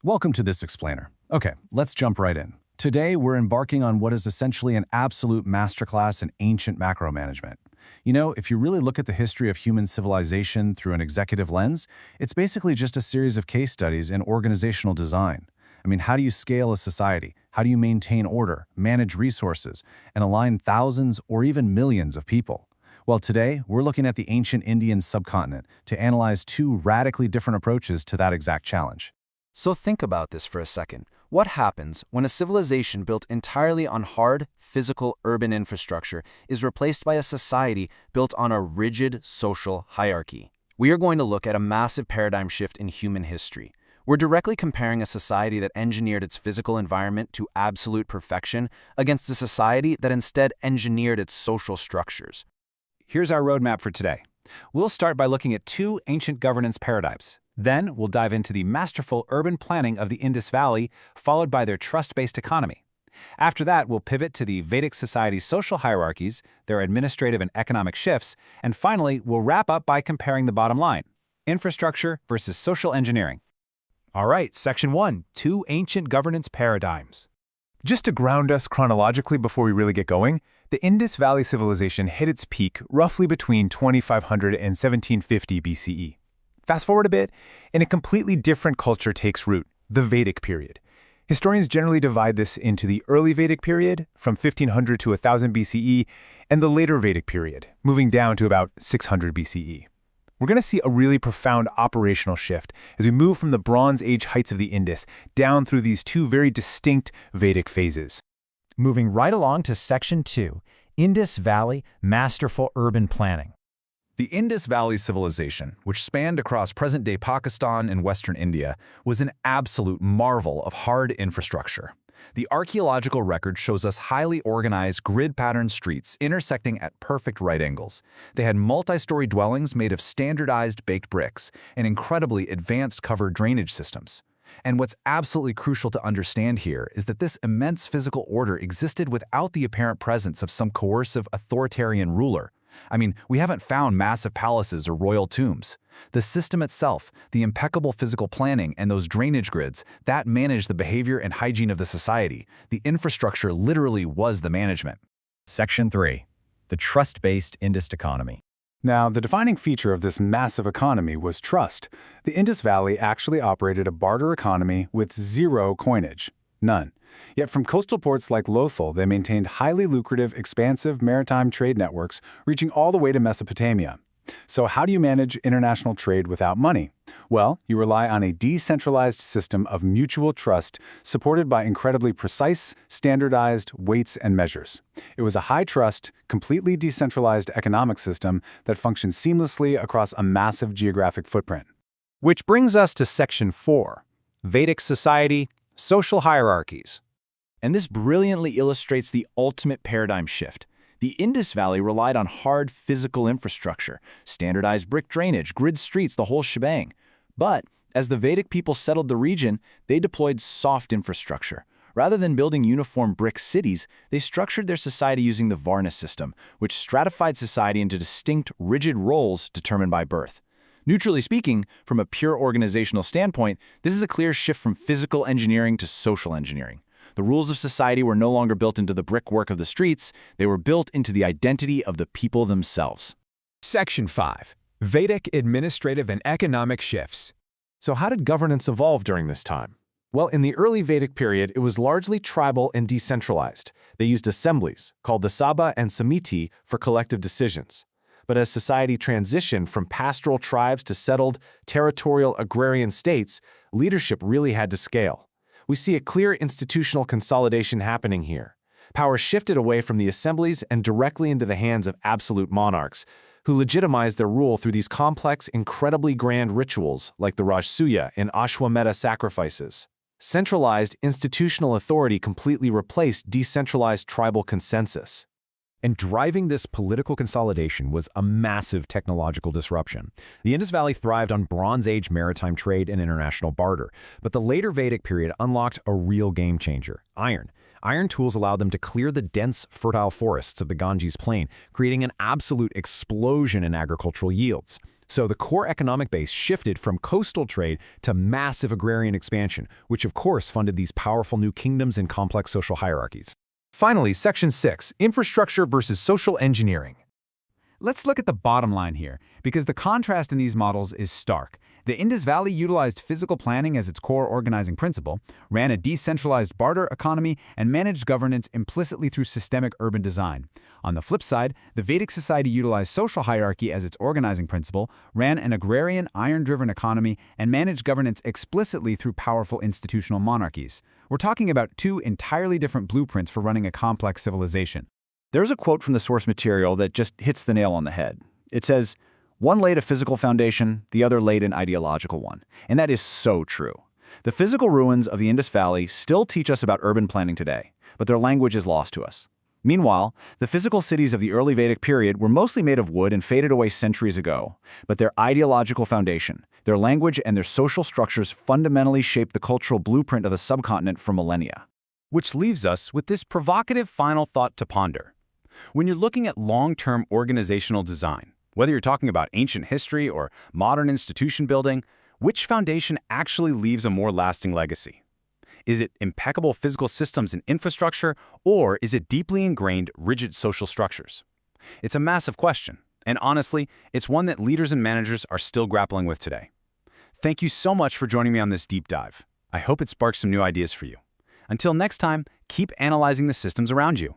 Welcome to this explainer. Okay, let's jump right in. Today, we're embarking on what is essentially an absolute masterclass in ancient macro management. You know, if you really look at the history of human civilization through an executive lens, it's basically just a series of case studies in organizational design. I mean, how do you scale a society? How do you maintain order, manage resources, and align thousands or even millions of people? Well, today, we're looking at the ancient Indian subcontinent to analyze two radically different approaches to that exact challenge. So think about this for a second. What happens when a civilization built entirely on hard, physical urban infrastructure is replaced by a society built on a rigid social hierarchy? We are going to look at a massive paradigm shift in human history. We're directly comparing a society that engineered its physical environment to absolute perfection against a society that instead engineered its social structures. Here's our roadmap for today. We'll start by looking at two ancient governance paradigms. Then we'll dive into the masterful urban planning of the Indus Valley, followed by their trust-based economy. After that, we'll pivot to the Vedic society's social hierarchies, their administrative and economic shifts, and finally, we'll wrap up by comparing the bottom line: infrastructure versus social engineering. All right, Section 1, two ancient governance paradigms. Just to ground us chronologically before we really get going, the Indus Valley civilization hit its peak roughly between 2500 and 1750 BCE. Fast forward a bit, and a completely different culture takes root, the Vedic period. Historians generally divide this into the early Vedic period, from 1500 to 1000 BCE, and the later Vedic period, moving down to about 600 BCE. We're going to see a really profound operational shift as we move from the Bronze Age heights of the Indus down through these two very distinct Vedic phases. Moving right along to Section 2, Indus Valley Masterful Urban Planning. The Indus Valley civilization, which spanned across present-day Pakistan and western India, was an absolute marvel of hard infrastructure. The archaeological record shows us highly organized, grid-patterned streets intersecting at perfect right angles. They had multi-story dwellings made of standardized baked bricks and incredibly advanced covered drainage systems. And what's absolutely crucial to understand here is that this immense physical order existed without the apparent presence of some coercive authoritarian ruler. I mean, we haven't found massive palaces or royal tombs. The system itself, the impeccable physical planning and those drainage grids, that managed the behavior and hygiene of the society. The infrastructure literally was the management. Section 3. The trust-based Indus economy. Now, the defining feature of this massive economy was trust. The Indus Valley actually operated a barter economy with zero coinage. None. Yet from coastal ports like Lothal, they maintained highly lucrative, expansive maritime trade networks reaching all the way to Mesopotamia. So how do you manage international trade without money? Well, you rely on a decentralized system of mutual trust supported by incredibly precise, standardized weights and measures. It was a high-trust, completely decentralized economic system that functioned seamlessly across a massive geographic footprint. Which brings us to Section 4, Vedic society, social hierarchies. And this brilliantly illustrates the ultimate paradigm shift. The Indus Valley relied on hard physical infrastructure, standardized brick drainage, grid streets, the whole shebang. But as the Vedic people settled the region, they deployed soft infrastructure. Rather than building uniform brick cities, they structured their society using the Varna system, which stratified society into distinct, rigid roles determined by birth. Neutrally speaking, from a pure organizational standpoint, this is a clear shift from physical engineering to social engineering. The rules of society were no longer built into the brickwork of the streets, they were built into the identity of the people themselves. Section 5. Vedic administrative and economic shifts. So how did governance evolve during this time? Well, in the early Vedic period, it was largely tribal and decentralized. They used assemblies, called the Sabha and Samiti, for collective decisions. But as society transitioned from pastoral tribes to settled, territorial agrarian states, leadership really had to scale. We see a clear institutional consolidation happening here. Power shifted away from the assemblies and directly into the hands of absolute monarchs, who legitimized their rule through these complex, incredibly grand rituals like the Rajsuya and Ashwamedha sacrifices. Centralized institutional authority completely replaced decentralized tribal consensus. And driving this political consolidation was a massive technological disruption. The Indus Valley thrived on Bronze Age maritime trade and international barter, but the later Vedic period unlocked a real game changer: iron. Iron tools allowed them to clear the dense, fertile forests of the Ganges Plain, creating an absolute explosion in agricultural yields. So the core economic base shifted from coastal trade to massive agrarian expansion, which of course funded these powerful new kingdoms and complex social hierarchies. Finally, Section 6, Infrastructure versus Social Engineering. Let's look at the bottom line here, because the contrast in these models is stark. The Indus Valley utilized physical planning as its core organizing principle, ran a decentralized barter economy, and managed governance implicitly through systemic urban design. On the flip side, the Vedic society utilized social hierarchy as its organizing principle, ran an agrarian, iron-driven economy, and managed governance explicitly through powerful institutional monarchies. We're talking about two entirely different blueprints for running a complex civilization. There's a quote from the source material that just hits the nail on the head. It says, "One laid a physical foundation, the other laid an ideological one." And that is so true. The physical ruins of the Indus Valley still teach us about urban planning today, but their language is lost to us. Meanwhile, the physical cities of the early Vedic period were mostly made of wood and faded away centuries ago, but their ideological foundation, their language, and their social structures fundamentally shaped the cultural blueprint of the subcontinent for millennia. Which leaves us with this provocative final thought to ponder. When you're looking at long-term organizational design, whether you're talking about ancient history or modern institution building, which foundation actually leaves a more lasting legacy? Is it impeccable physical systems and infrastructure, or is it deeply ingrained, rigid social structures? It's a massive question, and honestly, it's one that leaders and managers are still grappling with today. Thank you so much for joining me on this deep dive. I hope it sparks some new ideas for you. Until next time, keep analyzing the systems around you.